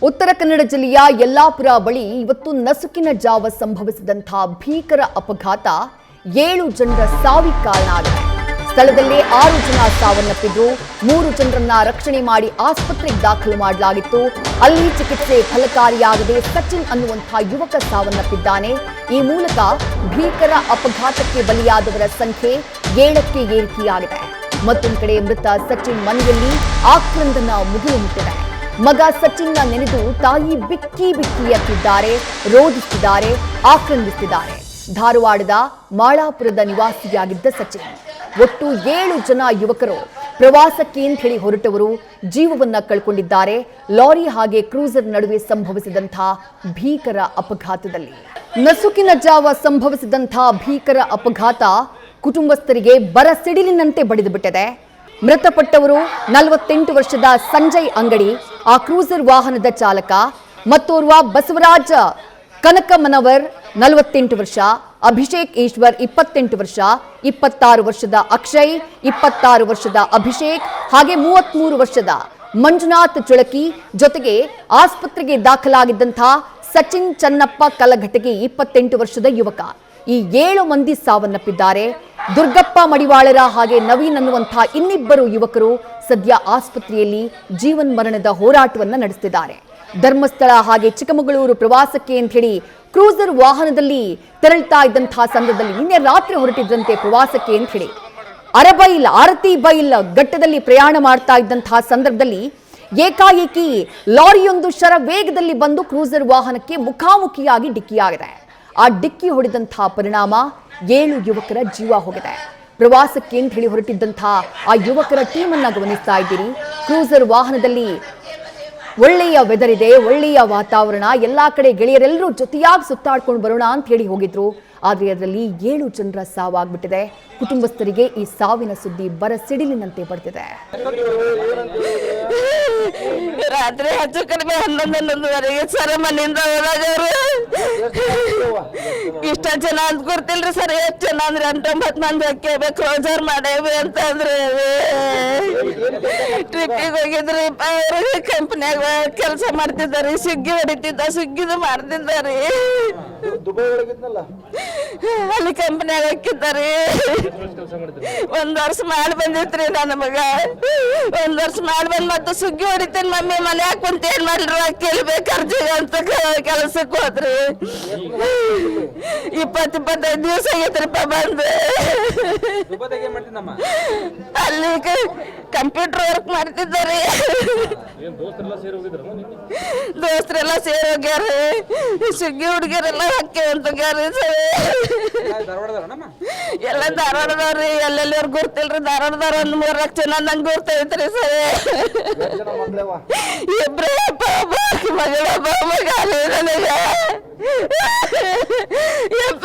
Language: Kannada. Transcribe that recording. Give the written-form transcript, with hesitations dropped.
ಉತ್ತರ ಕನ್ನಡ ಜಿಲ್ಲೆಯ ಯಲ್ಲಾಪುರ ಬಳಿ ಇವತ್ತು ನಸುಕಿನ ಜಾವ ಸಂಭವಿಸಿದಂತಹ ಭೀಕರ ಅಪಘಾತ 7 ಜನರ ಸಾವಿಗೆ ಕಾರಣ ಆಗಿದೆ. ಸ್ಥಳದಲ್ಲೇ 6 ಜನ ಸಾವನ್ನಪ್ಪಿದ್ರು. 3 ಜನರನ್ನ ರಕ್ಷಣೆ ಮಾಡಿ ಆಸ್ಪತ್ರೆಗೆ ದಾಖಲು ಮಾಡಲಾಗಿತ್ತು. ಅಲ್ಲಿ ಚಿಕಿತ್ಸೆ ಫಲಕಾರಿಯಾಗದೆ ಸಚಿನ್ ಅನ್ನುವಂತಹ ಯುವಕ ಸಾವನ್ನಪ್ಪಿದ್ದಾನೆ. ಈ ಮೂಲಕ ಭೀಕರ ಅಪಘಾತಕ್ಕೆ ಬಲಿಯಾದವರ ಸಂಖ್ಯೆ 7ಕ್ಕೆ ಏರಿಕೆಯಾಗಿದೆ. ಮತ್ತೊಂದು ಕಡೆ ಮೃತ ಸಚಿನ್ ಮನೆಯಲ್ಲಿ ಆಕ್ರಂದನ ಮುಗಿಲು ಮುಟ್ಟಿದೆ. ಮಗ ಸಚಿನ್ನ ನೆನೆದು ತಾಯಿ ಬಿಕ್ಕಿ ಬಿಕ್ಕಿ ಎತ್ತಿದ್ದಾರೆ, ರೋಧಿಸಿದ್ದಾರೆ, ಆಕ್ರಂದಿಸಿದ್ದಾರೆ. ಧಾರವಾಡದ ಮಾಳಾಪುರದ ನಿವಾಸಿಯಾಗಿದ್ದ ಸಚಿನ್ ಒಟ್ಟು 7 ಜನ ಯುವಕರು ಪ್ರವಾಸಕ್ಕೆ ಅಂತ ಹೇಳಿ ಹೊರಟವರು ಜೀವವನ್ನ ಕಳ್ಕೊಂಡಿದ್ದಾರೆ. ಲಾರಿ ಹಾಗೆ ಕ್ರೂಸರ್ ನಡುವೆ ಸಂಭವಿಸಿದಂತಹ ಭೀಕರ ಅಪಘಾತದಲ್ಲಿ ನಸುಕಿನ ಜಾವ ಸಂಭವಿಸಿದಂತಹ ಭೀಕರ ಅಪಘಾತ ಕುಟುಂಬಸ್ಥರಿಗೆ ಬರಸಿಡಿಲಿನಂತೆ ಬಡಿದು ಬಿಟ್ಟಿದೆ. ಮೃತಪಟ್ಟವರು 48 ವರ್ಷದ ಸಂಜಯ್ ಅಂಗಡಿ, ಆ ಕ್ರೂಸರ್ ವಾಹನದ ಚಾಲಕ. ಮತ್ತೋರ್ವ ಬಸವರಾಜ ಕನಕಮನವರ್ 48 ವರ್ಷ, ಅಭಿಷೇಕ್ ಈಶ್ವರ್ 28 ವರ್ಷ, 26 ವರ್ಷದ ಅಕ್ಷಯ್, 26 ವರ್ಷದ ಅಭಿಷೇಕ್ ಹಾಗೆ 33 ವರ್ಷದ ಮಂಜುನಾಥ್ ಚುಳಕಿ, ಜೊತೆಗೆ ಆಸ್ಪತ್ರೆಗೆ ದಾಖಲಾಗಿದ್ದಂತಹ ಸಚಿನ್ ಚನ್ನಪ್ಪ ಕಲಘಟಗಿ 28 ವರ್ಷದ ಯುವಕ. ಈ 7 ಮಂದಿ ಸಾವನ್ನಪ್ಪಿದ್ದಾರೆ. ದುರ್ಗಪ್ಪ ಮಡಿವಾಳರ ಹಾಗೆ ನವೀನ್ ಅನ್ನುವಂತಹ ಇನ್ನಿಬ್ಬರು ಯುವಕರು ಸದ್ಯ ಆಸ್ಪತ್ರೆಯಲ್ಲಿ ಜೀವನ್ಮರಣದ ಹೋರಾಟವನ್ನ ನಡೆಸುತ್ತಿದ್ದಾರೆ. ಧರ್ಮಸ್ಥಳ ಹಾಗೆ ಚಿಕ್ಕಮಗಳೂರು ಪ್ರವಾಸಕ್ಕೆ ಅಂತ ಹೇಳಿ ಕ್ರೂಸರ್ ವಾಹನದಲ್ಲಿ ತೆರಳುತ್ತಾ ಇದ್ದಂತಹ ಸಂದರ್ಭದಲ್ಲಿ ನಿನ್ನೆ ರಾತ್ರಿ ಹೊರಟಿದ್ದಂತೆ ಪ್ರವಾಸಕ್ಕೆ ಅಂತ ಹೇಳಿ ಅರಬೈಲ್ ಆರತಿ ಬೈಲ್ ಘಟ್ಟದಲ್ಲಿ ಪ್ರಯಾಣ ಮಾಡ್ತಾ ಇದ್ದಂತಹ ಸಂದರ್ಭದಲ್ಲಿ ಏಕಾಏಕಿ ಲಾರಿಯೊಂದು ಶರ ವೇಗದಲ್ಲಿ ಬಂದು ಕ್ರೂಸರ್ ವಾಹನಕ್ಕೆ ಮುಖಾಮುಖಿಯಾಗಿ ಡಿಕ್ಕಿಯಾಗಿದೆ. ಆ ಡಿಕ್ಕಿ ಹೊಡೆದಂತಹ ಪರಿಣಾಮ 7 ಯುವಕರ ಜೀವ ಹೋಗಿದೆ. ಪ್ರವಾಸಕ್ಕೆ ಅಂತ ಹೇಳಿ ಹೊರಟಿದ್ದಂತಹ ಆ ಯುವಕರ ಟೀಮ್ ಅನ್ನ ಗಮನಿಸ್ತಾ ಇದ್ದೀರಿ. ಕ್ರೂಸರ್ ವಾಹನದಲ್ಲಿ ಒಳ್ಳೆಯ ವೆದರ್ ಇದೆ, ಒಳ್ಳೆಯ ವಾತಾವರಣ, ಎಲ್ಲಾ ಕಡೆ ಗೆಳೆಯರೆಲ್ಲರೂ ಜೊತೆಯಾಗಿ ಸುತ್ತಾಡ್ಕೊಂಡು ಬರೋಣ ಅಂತ ಹೇಳಿ ಹೋಗಿದ್ರು. ಆದ್ರೆ ಅದರಲ್ಲಿ 7 ಜನರ ಸಾವಾಗ್ಬಿಟ್ಟಿದೆ. ಕುಟುಂಬಸ್ಥರಿಗೆ ಈ ಸಾವಿನ ಸುದ್ದಿ ಬರಸಿಡಿಲಿನಂತೆ ಬಡ್ತಿದೆ. ರಾತ್ರಿ ಹೆಚ್ಚು ಕಡಿಮೆ 11:11ವರೆಗೆ ಸರ್ ಮನೆಯಿಂದ ಹೋದಾಗ ಇಷ್ಟ ಜನ ಅಂತ ಗೊತ್ತಿಲ್ರಿ ಸರ್. ಎಷ್ಟು ಜನ ಅಂದ್ರೆ 8-9 ಮಂದಿ ಹಾಕೇಬೇಕು, ಕ್ಲೋಸರ್ ಮಾಡೇವಿ ಅಂತ ಅಂದ್ರೆ ಟ್ರಿಪ್ಪಿಗೆ ಹೋಗಿದ್ರಿ. ಕಂಪ್ನಿಯಾಗ ಕೆಲಸ ಮಾಡ್ತಿದ್ದಾರೆ, ಸುಗ್ಗಿ ಹೊಡಿತಿದ್ದ, ಸುಗ್ಗಿದು ಮಾಡ್ತಿದ್ದಾರೆ. ಅಲ್ಲಿ ಕಂಪ್ನಿಯಾಗ ಹಾಕಿದ್ದಾರೆ. 1 ವರ್ಷ ಮಾಡಿ ಬಂದಿತ್ರಿ ನನ್ನ ಮಗ. 1 ವರ್ಷ ಮಾಡಿ ಬಂದ್ ಮತ್ತೆ ಸುಗ್ಗಿ ಹೊಡಿತೇನೆ ಮಮ್ಮಿ ಮನೆ ಹಾಕುಂತ ಏನ್ ಮಾಡ್ರಿ ಕೇಳ್ಬೇಕು ಅರ್ಜಿಗೆ ಅಂತ ಕೆಲಸಕ್ಕೆ ಹೋದ್ರಿ. 20-25 ದಿವಸ ಆಗೈತ್ರಿಪ್ಪ ಬಂದು. ಅಲ್ಲಿ ಕಂಪ್ಯೂಟರ್ ವರ್ಕ್ ಮಾಡ್ತಿದ್ದಾರೆ. ದೋಸ್ತರೆಲ್ಲ ಸೇರಿ ಹೋಗ್ಯಾರ. ಸುಗ್ಗಿ ಹುಡುಗಿಯರೆಲ್ಲ ಹಾಕಿ ಅಂತ ಎಲ್ಲ ಧಾರವಾಡದವ್ರಿ. ಎಲ್ಲೆಲ್ಲವ್ರು ಗುರ್ತಿಲ್ರಿ. ಧಾರವಾಡದವ್ರ 3 ಜನ ನಂಗೆ ಗುರ್ತೈತ್ರಿ ಸರ್. ಇಬ್ರು ಮಗಳ ನನಗೆ 7